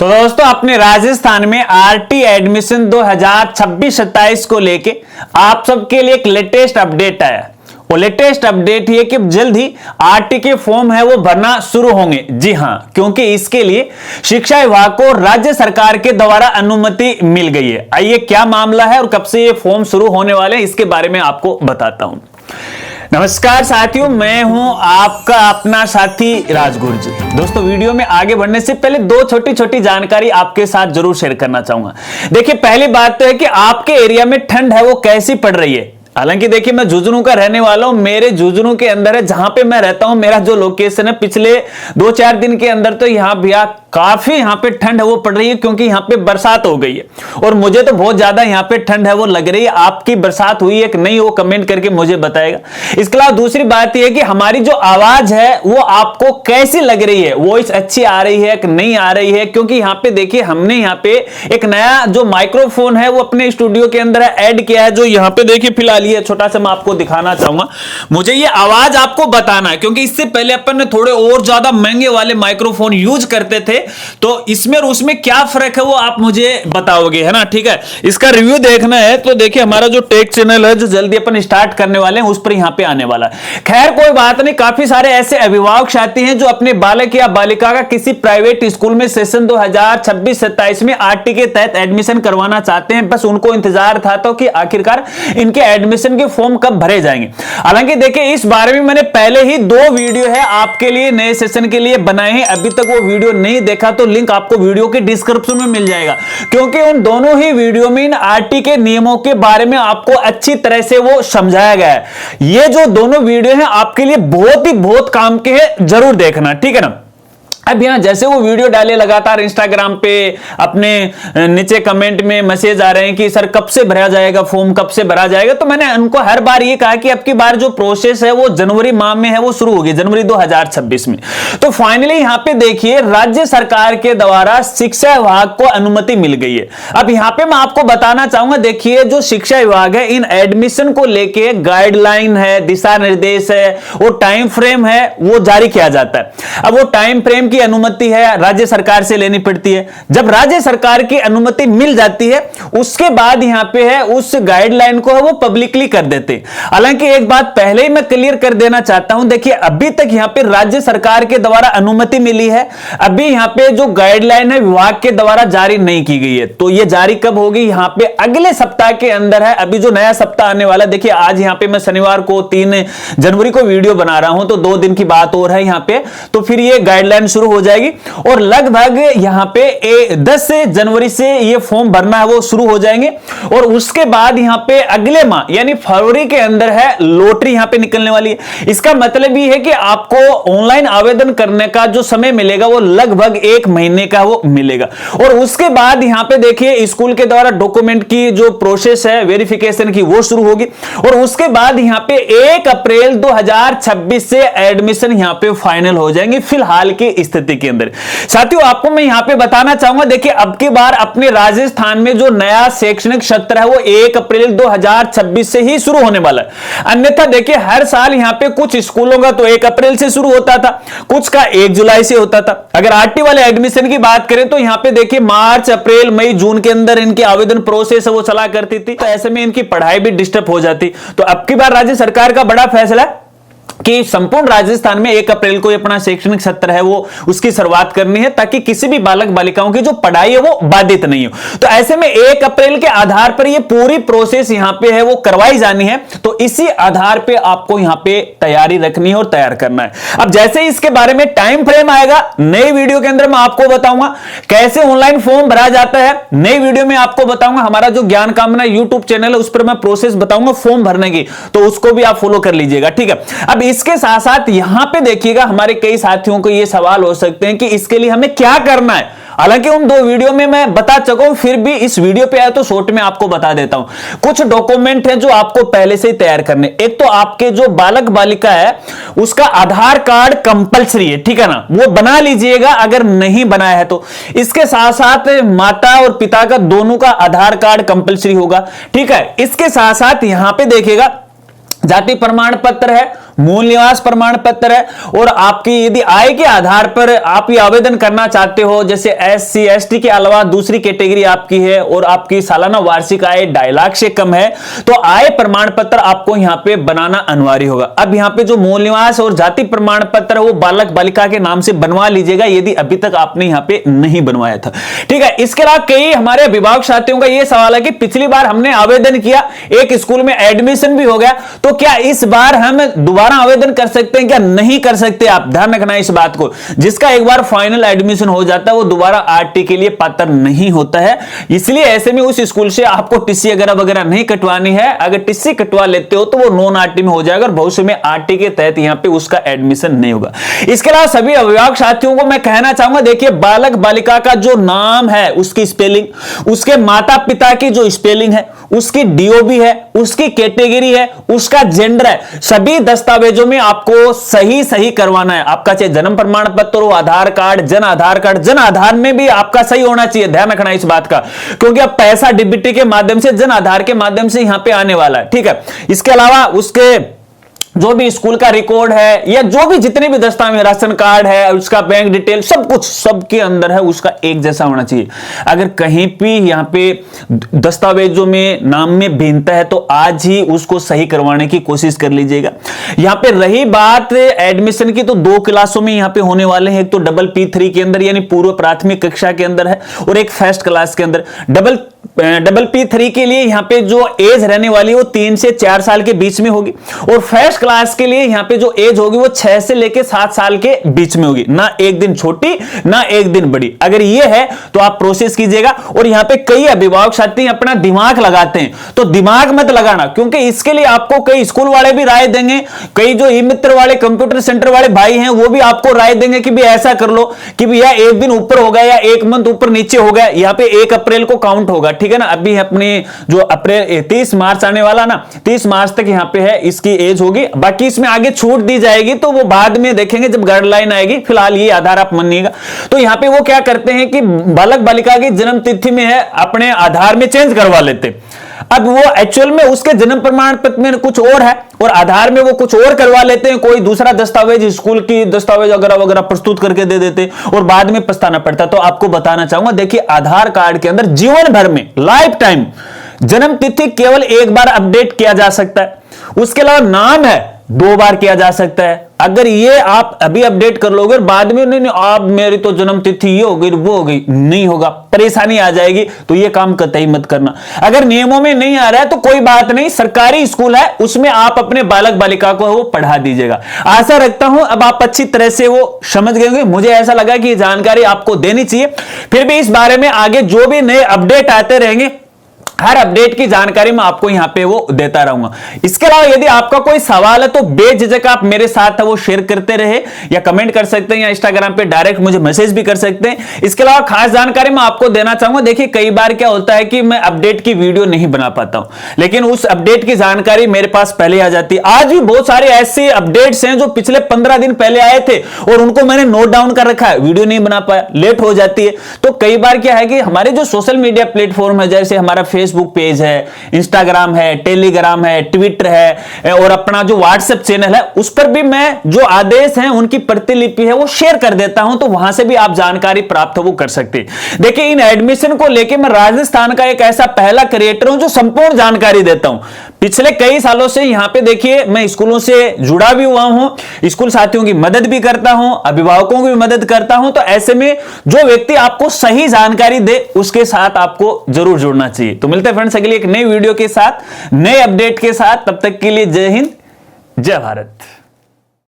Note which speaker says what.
Speaker 1: तो दोस्तों अपने राजस्थान में आरटी एडमिशन 2026-27 को लेके आप सबके लिए एक लेटेस्ट अपडेट आया। वो लेटेस्ट अपडेट ये कि जल्द ही आरटी के फॉर्म है वो भरना शुरू होंगे। जी हां, क्योंकि इसके लिए शिक्षा विभाग को राज्य सरकार के द्वारा अनुमति मिल गई है। आइए क्या मामला है और कब से ये फॉर्म शुरू होने वाले हैं इसके बारे में आपको बताता हूं। नमस्कार साथियों, मैं हूं आपका अपना साथी राजगुरु जी। दोस्तों वीडियो में आगे बढ़ने से पहले दो छोटी छोटी जानकारी आपके साथ जरूर शेयर करना चाहूंगा। देखिए पहली बात तो है कि आपके एरिया में ठंड है वो कैसी पड़ रही है। हालांकि देखिए मैं झुंझुनू का रहने वाला हूं, मेरे झुंझुनू के अंदर है जहां पे मैं रहता हूं, मेरा जो लोकेशन है पिछले 2-4 दिन के अंदर तो यहां भैया काफी यहां पे ठंड है वो पड़ रही है, क्योंकि यहां पे बरसात हो गई है और मुझे तो बहुत ज्यादा यहां पे ठंड है वो लग रही है। आपकी बरसात हुई है कि नहीं वो कमेंट करके मुझे बताएगा। इसके अलावा दूसरी बात यह है कि हमारी जो आवाज है वो आपको कैसी लग रही है, वॉइस अच्छी आ रही है कि नहीं आ रही है, क्योंकि यहां पे देखिए हमने यहां पे एक नया जो माइक्रोफोन है वो अपने स्टूडियो के अंदर ऐड किया है, जो यहां पे देखिए फिलहाल ये छोटा सा मैं आपको दिखाना चाहूंगा। मुझे ये आवाज आपको बताना है, क्योंकि इससे पहले अपन ने थोड़े और ज्यादा महंगे वाले माइक्रोफोन यूज करते थे, तो इसमें और उसमें क्या फर्क है वो आप मुझे बताओगे, है ना। ठीक है, इसका रिव्यू देखना है तो देखिए हमारा जो टेक चैनल है जो जल्दी अपन स्टार्ट करने वाले हैं उस पर यहां पे आने वाला है। खैर कोई बात नहीं, काफी सारे ऐसे अभिभावक साथी हैं जो अपने बालक या बालिका का किसी प्राइवेट स्कूल में सेशन 2026-27 में आरटी के तहत एडमिशन करवाना चाहते हैं। बस उनको इंतजार था तो कि आखिरकार इनके एडमिशन के फॉर्म कब भरे जाएंगे। हालांकि देखिए इस बारे में मैंने पहले ही 2 वीडियो है आपके लिए नए सेशन के लिए बनाए हैं। अभी तक वो वीडियो नहीं देखा तो लिंक आपको वीडियो के डिस्क्रिप्शन में मिल जाएगा, क्योंकि उन दोनों ही वीडियो में इन आरटी के नियमों के बारे में आपको अच्छी तरह से वो समझाया गया है। ये जो दोनों वीडियो हैं आपके लिए बहुत काम के हैं, जरूर देखना, ठीक है ना। अब यहां जैसे वो वीडियो डाले लगातार इंस्टाग्राम पे अपने नीचे कमेंट में मैसेज आ रहे हैं कि सर कब से भरा जाएगा फॉर्म, कब से भरा जाएगा। तो मैंने उनको हर बार ये कहा कि अब की बार जो प्रोसेस है वो जनवरी माह में है वो शुरू होगी, जनवरी 2026 में। तो फाइनली यहां पे देखिए राज्य सरकार के द्वारा शिक्षा विभाग को अनुमति मिल गई है। अब यहां पे मैं आपको बताना चाहूंगा, देखिए जो शिक्षा विभाग है इन एडमिशन को लेके गाइडलाइन है, दिशा निर्देश है, वो टाइम फ्रेम है वो जारी किया जाता है। अब वो टाइम फ्रेम की अनुमति है राज्य सरकार से लेनी पड़ती है। जब राज्य सरकार की अनुमति मिल जाती है उसके बाद यहां पे है उस गाइडलाइन को है वो पब्लिकली कर देते। हालांकि एक बात पहले ही मैं क्लियर कर देना चाहता हूं, देखिए अभी तक यहां पे राज्य सरकार के द्वारा अनुमति मिली है, अभी यहां पे जो गाइडलाइन है विभाग के द्वारा जारी नहीं की गई है। तो ये जारी कब होगी, यहां पे अगले सप्ताह के अंदर है। अभी जो नया सप्ताह आने वाला, देखिए आज यहां पे मैं शनिवार को 3 जनवरी को वीडियो बना रहा हूं, तो 2 दिन की बात और है यहां पे, तो फिर ये गाइडलाइन शुरू हो जाएगी और लगभग यहां पे 10 जनवरी से ये फॉर्म भरना है वो शुरू हो जाएंगे। और उसके बाद यहां पे अगले माह यानी फरवरी के अंदर है लॉटरी यहां पे निकलने वाली है। इसका मतलब ये है कि आपको ऑनलाइन आवेदन करने का जो समय मिलेगा वो लगभग 1 महीने का वो मिलेगा। और उसके बाद यहां पे देखिए स्कूल के द्वारा डॉक्यूमेंट की जो प्रोसेस है वेरिफिकेशन की वो शुरू होगी और उसके बाद यहां पे 1 अप्रैल 2026 से एडमिशन यहां पे फाइनल हो जाएंगे फिलहाल की स्थिति के अंदर। साथियों आपको मैं यहां पे बताना चाहूंगा, देखिए अब की बार अपने राजस्थान में जो नया शैक्षणिक सत्र है वो 1 अप्रैल 2026 से ही शुरू होने वाला है। अन्यथा देखिए हर साल यहां पे कुछ स्कूलों का तो 1 अप्रैल से शुरू होता था, कुछ का 1 जुलाई से होता था। अगर आरटी वाले एडमिशन की बात करें तो यहां पे देखिए मार्च, अप्रैल, मई, जून के अंदर इनकी आवेदन प्रोसेस है वो चला करती थी, तो ऐसे में इनकी पढ़ाई भी डिस्टर्ब हो जाती। तो अब की बार राज्य सरकार का बड़ा फैसला कि संपूर्ण राजस्थान में 1 अप्रैल को अपना शैक्षणिक सत्र है वो उसकी शुरुआत करनी है, ताकि किसी भी बालक बालिकाओं की जो पढ़ाई है वो बाधित नहीं हो। तो ऐसे में 1 अप्रैल के आधार पर ये पूरी प्रोसेस यहां पे है वो करवाई जानी है। तो इसी आधार पे आपको यहां पे तैयारी रखनी है और तैयार करना है। अब जैसे ही इसके बारे में टाइम फ्रेम आएगा नई वीडियो के अंदर मैं आपको बताऊंगा कैसे ऑनलाइन फॉर्म भरा जाता है। नई वीडियो में आपको बताऊंगा, हमारा जो ज्ञान कामना यूट्यूब चैनल है उस पर मैं प्रोसेस बताऊंगा फॉर्म भरने की, तो उसको भी आप फॉलो कर लीजिएगा, ठीक है। अब इसके साथ साथ यहां पे देखिएगा हमारे कई साथियों को ये सवाल हो सकते हैं कि इसके लिए हमें क्या करना है। हालांकि उन 2 वीडियो में मैं बता चुका हूं, फिर भी इस वीडियो पे आया तो शॉर्ट में आपको बता देता हूं। कुछ डॉक्यूमेंट हैं जो आपको पहले से ही तैयार करने। एक तो आपके जो बालक बालिका है उसका आधार कार्ड कंपलसरी है, ठीक है ना, वो बना लीजिएगा अगर नहीं बनाया है तो। इसके साथ साथ माता और पिता का दोनों का आधार कार्ड कंपलसरी होगा, ठीक है। इसके साथ साथ यहां पे देखिएगा जाति प्रमाण पत्र है मूल निवास प्रमाण पत्र है, और आपकी यदि आय के आधार पर आप ये आवेदन करना चाहते हो, जैसे SC ST के अलावा दूसरी कैटेगरी आपकी है और आपकी सालाना वार्षिक आय 2.5 लाख से कम है, तो आय प्रमाण पत्र आपको यहां पे बनाना अनिवार्य होगा। अब यहां पे जो मूल निवास और जाति प्रमाण पत्र है वो बालक बालिका के नाम से बनवा लीजिएगा, यदि अभी तक आपने यहां पे नहीं बनवाया था। ठीक है, इसके अलावा कई हमारे अभिभावक साथियों का यह सवाल है कि पिछली बार हमने आवेदन किया, एक स्कूल में एडमिशन भी हो गया, तो क्या इस बार हम दोबारा आवेदन कर सकते हैं क्या? नहीं कर सकते। आप ध्यान रखना इस बात को, जिसका एक बार फाइनल एडमिशन हो जाता है वो दोबारा आरटी के लिए पात्र नहीं होता है। इसलिए ऐसे में उस स्कूल से आपको टीसी वगैरह नहीं कटवानी है। अगर टीसी कटवा लेते हो तो वो नॉन आरटी में हो जाएगा और भविष्य में आरटी के तहत यहां पे उसका एडमिशन नहीं होगा। इसके अलावा सभी अभिभावक साथियों को मैं कहना चाहूंगा, देखिए बालक बालिका का जो नाम है उसकी स्पेलिंग, उसके माता पिता की जो स्पेलिंग है, उसकी डीओबी है, उसकी कैटेगरी है, उसका जेंडर है, सभी दस्तावेजों में आपको सही करवाना है। आपका चाहे जन्म प्रमाण पत्र हो, आधार कार्ड, जन आधार में भी आपका सही होना चाहिए। ध्यान रखना इस बात का, क्योंकि अब पैसा डीबीटी के माध्यम से, जन आधार के माध्यम से यहां पे आने वाला है। ठीक है, इसके अलावा उसके जो भी स्कूल का रिकॉर्ड है या जो भी जितने भी दस्तावेज, राशन कार्ड है, उसका बैंक डिटेल, सब कुछ सबके अंदर है, उसका एक जैसा होना चाहिए। अगर कहीं भी यहां पे दस्तावेजों में नाम में भिन्नता है तो आज ही उसको सही करवाने की कोशिश कर लीजिएगा। यहां पे रही बात एडमिशन की, तो 2 क्लासों में यहां पे होने वाले हैं, एक तो डबल P3 के अंदर यानी पूर्व प्राथमिक कक्षा के अंदर है, और एक फर्स्ट क्लास के अंदर। डबल P3 के लिए यहां पे जो एज रहने वाली है वो 3 से 4 साल के बीच में होगी, और फर्स्ट क्लास के लिए यहां पे जो एज होगी वो 6 से लेकर 7 साल के बीच में होगी, ना एक दिन छोटी ना एक दिन बड़ी। अगर ये है तो आप प्रोसेस कीजिएगा। और यहां पे कई अभिभावक साथी अपना दिमाग लगाते हैं, तो दिमाग मत लगाना, क्योंकि इसके लिए आपको कई स्कूल वाले भी राय देंगे, कई जो ई मित्र वाले कंप्यूटर सेंटर वाले भाई हैं वो भी आपको राय देंगे कि भी ऐसा कर लो कि भैया एक दिन ऊपर हो गया या एक मंथ ऊपर नीचे हो गया, यहां पे 1 अप्रैल को काउंट होगा। ठीक है ना, अभी अपनी जो अप्रैल 30 मार्च आने वाला ना, 30 मार्च तक यहां पे है इसकी एज होगी, बाकी इसमें आगे छूट दी जाएगी तो वो बाद में देखेंगे जब गाइडलाइन आएगी। फिलहाल ये आधार आप मानिएगा। तो यहां पे वो क्या करते हैं कि बालक बालिका की जन्म तिथि में है अपने आधार में चेंज करवा लेते। अब वो एक्चुअल में उसके जन्म प्रमाण पत्र में कुछ और है और आधार में वो कुछ और करवा लेते हैं, कोई दूसरा दस्तावेज, स्कूल की दस्तावेज वगैरह प्रस्तुत करके दे देते और बाद में पछताना पड़ता। तो आपको बताना चाहूंगा, देखिए आधार कार्ड के अंदर जीवन भर में लाइफ टाइम जन्म तिथि केवल एक बार अपडेट किया जा सकता है, उसके अलावा नाम है 2 बार किया जा सकता है। अगर ये आप अभी अपडेट कर लोगे और बाद में नहीं आप मेरी तो जन्म तिथि ये हो गई वो हो गई, नहीं होगा, परेशानी आ जाएगी। तो ये काम कतई मत करना। अगर नियमों में नहीं आ रहा है तो कोई बात नहीं, सरकारी स्कूल है उसमें आप अपने बालक बालिका को वो पढ़ा दीजिएगा। आशा रखता हूं अब आप अच्छी तरह से वो समझ गए होंगे। मुझे ऐसा लगा कि ये जानकारी आपको देनी चाहिए। फिर भी इस बारे में आगे जो भी नए अपडेट आते रहेंगे, हर अपडेट की जानकारी मैं आपको यहां पे वो देता रहूंगा। इसके अलावा यदि आपका कोई सवाल है तो बेझिझक आप मेरे साथ वो शेयर करते रहे, या कमेंट कर सकते हैं, या इंस्टाग्राम पे डायरेक्ट मुझे मैसेज भी कर सकते हैं। इसके अलावा खास जानकारी मैं आपको देना चाहूंगा, देखिए कई बार क्या होता है कि मैं अपडेट की वीडियो नहीं बना पाता हूं, लेकिन उस अपडेट की जानकारी मेरे पास पहले आ जाती है। आज भी बहुत सारे ऐसे अपडेट्स हैं जो पिछले 15 दिन पहले आए थे और उनको मैंने नोट डाउन कर रखा है, वीडियो नहीं बना पाया, लेट हो जाती है। तो कई बार क्या है कि हमारे जो सोशल मीडिया प्लेटफॉर्म है, जैसे हमारा फेसबुक पेज है, इंस्टाग्राम है, टेलीग्राम है, ट्विटर है और अपना जो व्हाट्सएप चैनल है, उस पर भी मैं जो आदेश हैं उनकी प्रतिलिपि है वो शेयर कर देता हूं, तो वहां से भी आप जानकारी प्राप्त वो कर सकते हैं। देखिए इन एडमिशन को लेकर मैं राजस्थान का एक ऐसा पहला क्रिएटर हूं जो संपूर्ण जानकारी देता हूं। पिछले कई सालों से यहां पे देखिए मैं स्कूलों से जुड़ा भी हुआ हूं, स्कूल साथियों की मदद भी करता हूं, अभिभावकों की भी मदद करता हूं। तो ऐसे में जो व्यक्ति आपको सही जानकारी दे उसके साथ आपको जरूर जुड़ना चाहिए। तो मिलते हैं फ्रेंड्स अगली एक नई वीडियो के साथ, नए अपडेट के साथ। तब तक के लिए जय हिंद, जय भारत।